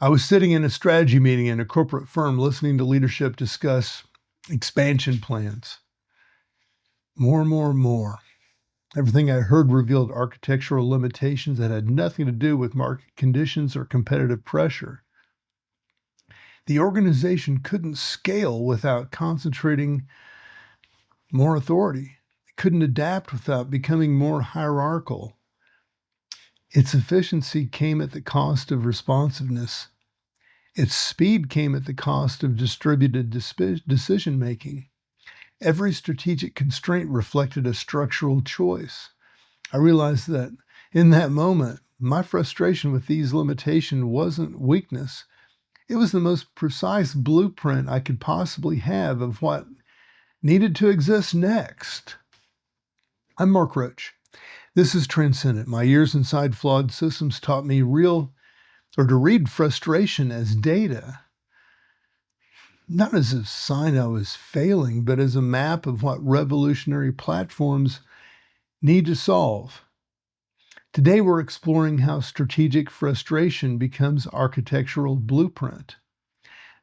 I was sitting in a strategy meeting in a corporate firm listening to leadership discuss expansion plans. More. Everything I heard revealed architectural limitations that had nothing to do with market conditions or competitive pressure. The organization couldn't scale without concentrating more authority. It couldn't adapt without becoming more hierarchical. Its efficiency came at the cost of responsiveness. Its speed came at the cost of distributed decision making. Every strategic constraint reflected a structural choice. I realized that in that moment, my frustration with these limitations wasn't weakness. It was the most precise blueprint I could possibly have of what needed to exist next. I'm Mark Roach. This is Transcendent. My years inside flawed systems taught me to read frustration as data, not as a sign I was failing, but as a map of what revolutionary platforms need to solve. Today, we're exploring how strategic frustration becomes architectural blueprint.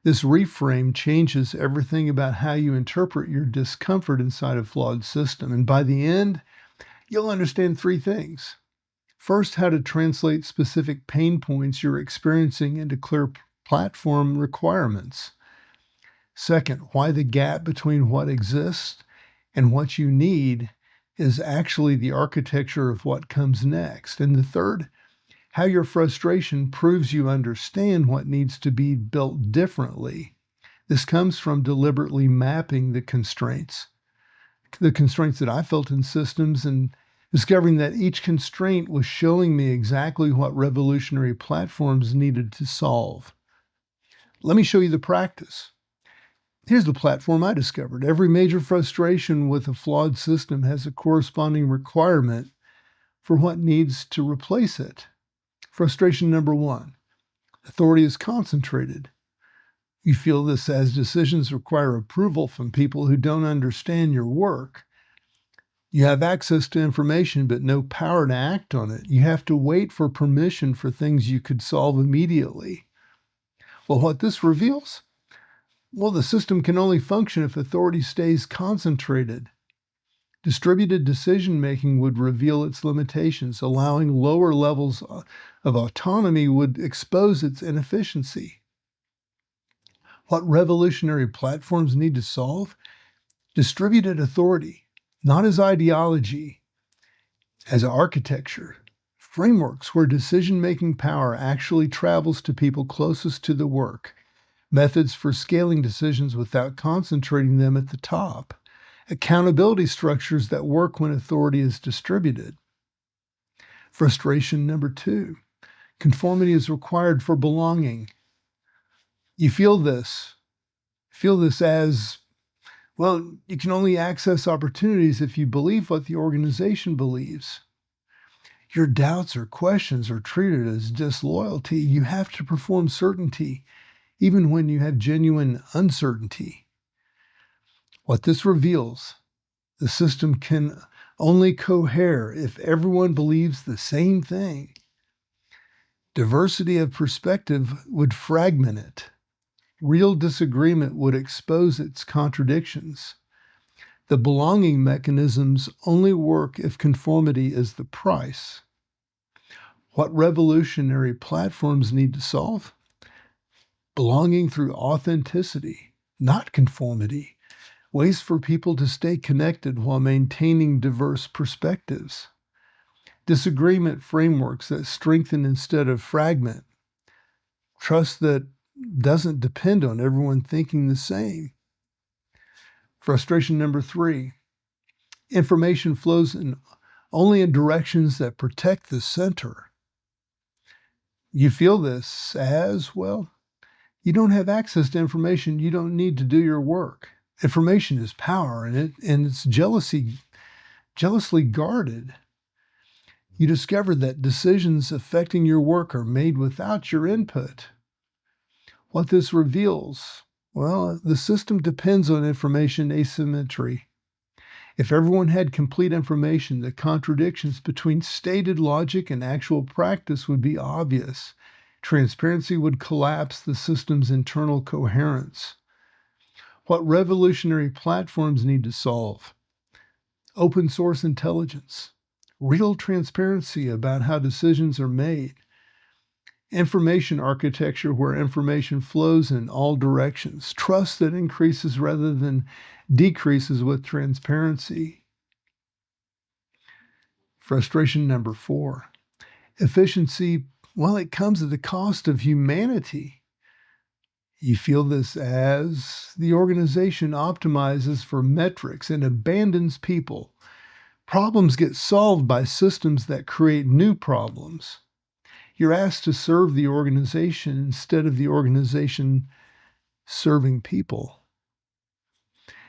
This reframe changes everything about how you interpret your discomfort inside a flawed system. And by the end, you'll understand three things. First, how to translate specific pain points you're experiencing into clear platform requirements. Second, why the gap between what exists and what you need is actually the architecture of what comes next. And the third, how your frustration proves you understand what needs to be built differently. This comes from deliberately mapping the constraints that I felt in systems, and discovering that each constraint was showing me exactly what revolutionary platforms needed to solve. Let me show you the practice. Here's the platform I discovered. Every major frustration with a flawed system has a corresponding requirement for what needs to replace it. Frustration number one, authority is concentrated. You feel this as decisions require approval from people who don't understand your work. You have access to information, but no power to act on it. You have to wait for permission for things you could solve immediately. Well, what this reveals? Well, the system can only function if authority stays concentrated. Distributed decision-making would reveal its limitations. Allowing lower levels of autonomy would expose its inefficiency. What revolutionary platforms need to solve? Distributed authority, not as ideology, as architecture. Frameworks where decision-making power actually travels to people closest to the work. Methods for scaling decisions without concentrating them at the top. Accountability structures that work when authority is distributed. Frustration number two, conformity is required for belonging. You feel this as, well, you can only access opportunities if you believe what the organization believes. Your doubts or questions are treated as disloyalty. You have to perform certainty, even when you have genuine uncertainty. What this reveals, the system can only cohere if everyone believes the same thing. Diversity of perspective would fragment it. Real disagreement would expose its contradictions. The belonging mechanisms only work if conformity is the price. What revolutionary platforms need to solve? Belonging through authenticity, not conformity. Ways for people to stay connected while maintaining diverse perspectives. Disagreement frameworks that strengthen instead of fragment. Trust that doesn't depend on everyone thinking the same. Frustration number three, information flows only in directions that protect the center. You feel this as, well, you don't have access to information you don't need to do your work. Information is power, and it's jealously guarded. You discover that decisions affecting your work are made without your input. What this reveals? Well, the system depends on information asymmetry. If everyone had complete information, the contradictions between stated logic and actual practice would be obvious. Transparency would collapse the system's internal coherence. What revolutionary platforms need to solve? Open source intelligence, real transparency about how decisions are made, information architecture where information flows in all directions, trust that increases rather than decreases with transparency. Frustration number 4. Efficiency, well, it comes at the cost of humanity. You feel this as the organization optimizes for metrics and abandons people. Problems get solved by systems that create new problems. You're asked to serve the organization instead of the organization serving people.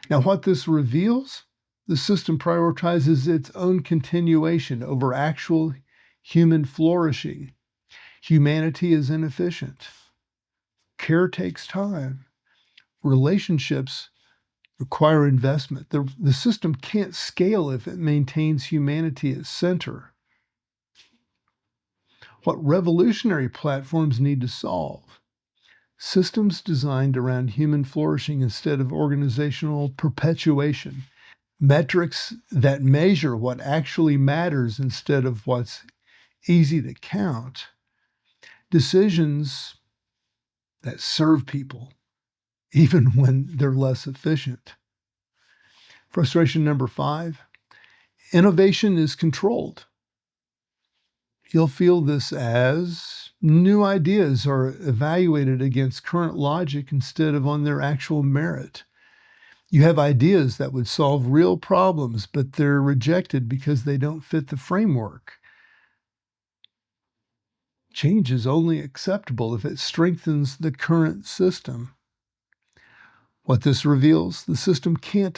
Now, what this reveals, the system prioritizes its own continuation over actual human flourishing. Humanity is inefficient. Care takes time. Relationships require investment. The system can't scale if it maintains humanity at center. What revolutionary platforms need to solve? Systems designed around human flourishing instead of organizational perpetuation. Metrics that measure what actually matters instead of what's easy to count. Decisions that serve people, even when they're less efficient. Frustration number 5. Innovation is controlled. You'll feel this as new ideas are evaluated against current logic instead of on their actual merit. You have ideas that would solve real problems, but they're rejected because they don't fit the framework. Change is only acceptable if it strengthens the current system. What this reveals, the system can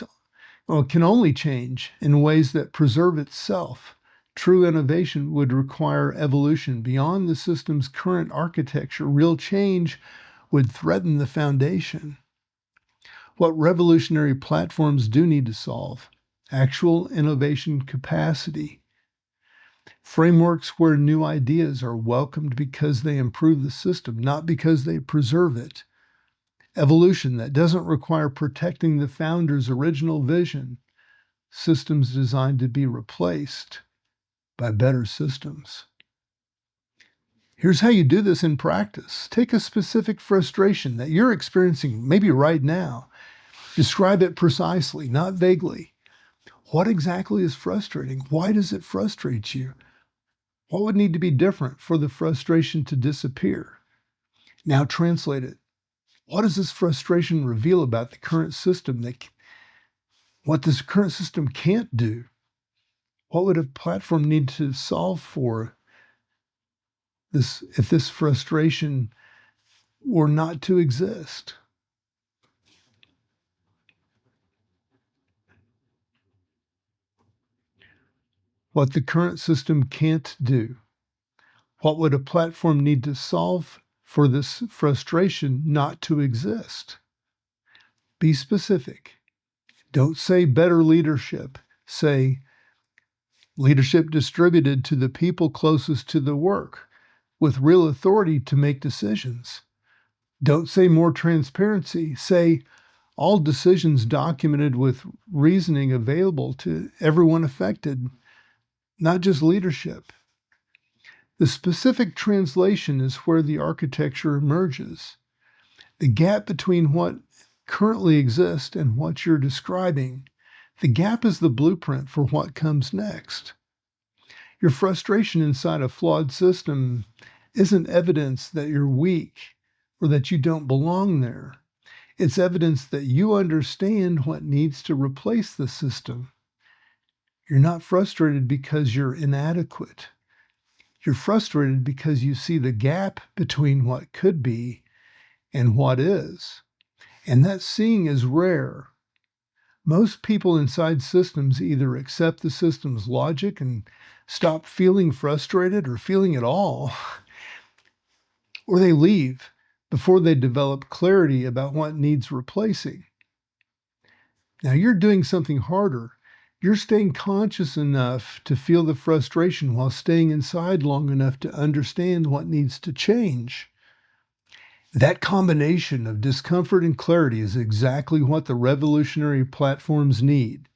only change in ways that preserve itself. True innovation would require evolution beyond the system's current architecture. Real change would threaten the foundation. What revolutionary platforms do need to solve? Actual innovation capacity. Frameworks where new ideas are welcomed because they improve the system, not because they preserve it. Evolution that doesn't require protecting the founder's original vision. Systems designed to be replaced by better systems. Here's how you do this in practice. Take a specific frustration that you're experiencing, maybe right now. Describe it precisely, not vaguely. What exactly is frustrating? Why does it frustrate you? What would need to be different for the frustration to disappear? Now translate it. What does this frustration reveal about the current system? What this current system can't do? What would a platform need to solve for this if this frustration were not to exist? What the current system can't do. What would a platform need to solve for this frustration not to exist? Be specific. Don't say better leadership. Say leadership distributed to the people closest to the work with real authority to make decisions. Don't say more transparency. Say all decisions documented with reasoning available to everyone affected, not just leadership. The specific translation is where the architecture emerges. The gap between what currently exists and what you're describing, the gap is the blueprint for what comes next. Your frustration inside a flawed system isn't evidence that you're weak or that you don't belong there. It's evidence that you understand what needs to replace the system. You're not frustrated because you're inadequate. You're frustrated because you see the gap between what could be and what is. And that seeing is rare. Most people inside systems either accept the system's logic and stop feeling frustrated or feeling at all, or they leave before they develop clarity about what needs replacing. Now you're doing something harder. You're staying conscious enough to feel the frustration while staying inside long enough to understand what needs to change. That combination of discomfort and clarity is exactly what the revolutionary platforms need.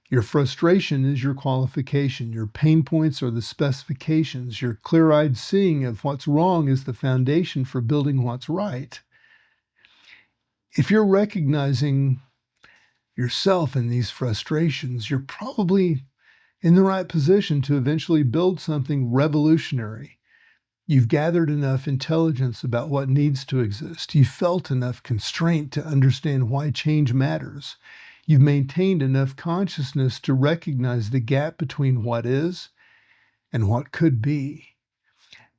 Your frustration is your qualification. Your pain points are the specifications. Your clear-eyed seeing of what's wrong is the foundation for building what's right. If you're recognizing yourself in these frustrations, you're probably in the right position to eventually build something revolutionary. You've gathered enough intelligence about what needs to exist. You've felt enough constraint to understand why change matters. You've maintained enough consciousness to recognize the gap between what is and what could be.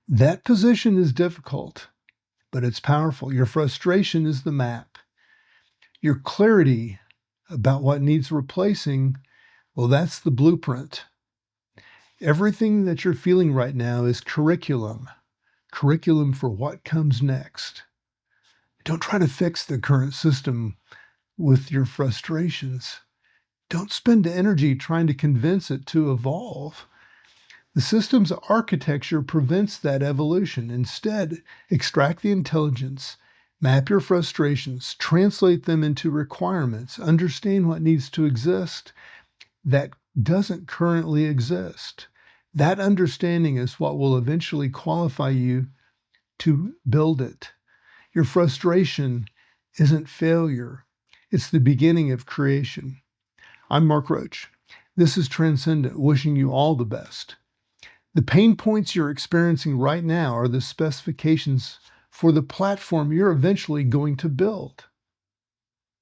That position is difficult, but it's powerful. Your frustration is the map. Your clarity about what needs replacing, well, that's the blueprint. Everything that you're feeling right now is curriculum for what comes next. Don't try to fix the current system with your frustrations. Don't spend energy trying to convince it to evolve. The system's architecture prevents that evolution. Instead, extract the intelligence, map your frustrations, translate them into requirements, understand what needs to exist that doesn't currently exist. That understanding is what will eventually qualify you to build it. Your frustration isn't failure. It's the beginning of creation. I'm Mark Roach. This is Transcendent, wishing you all the best. The pain points you're experiencing right now are the specifications for the platform you're eventually going to build.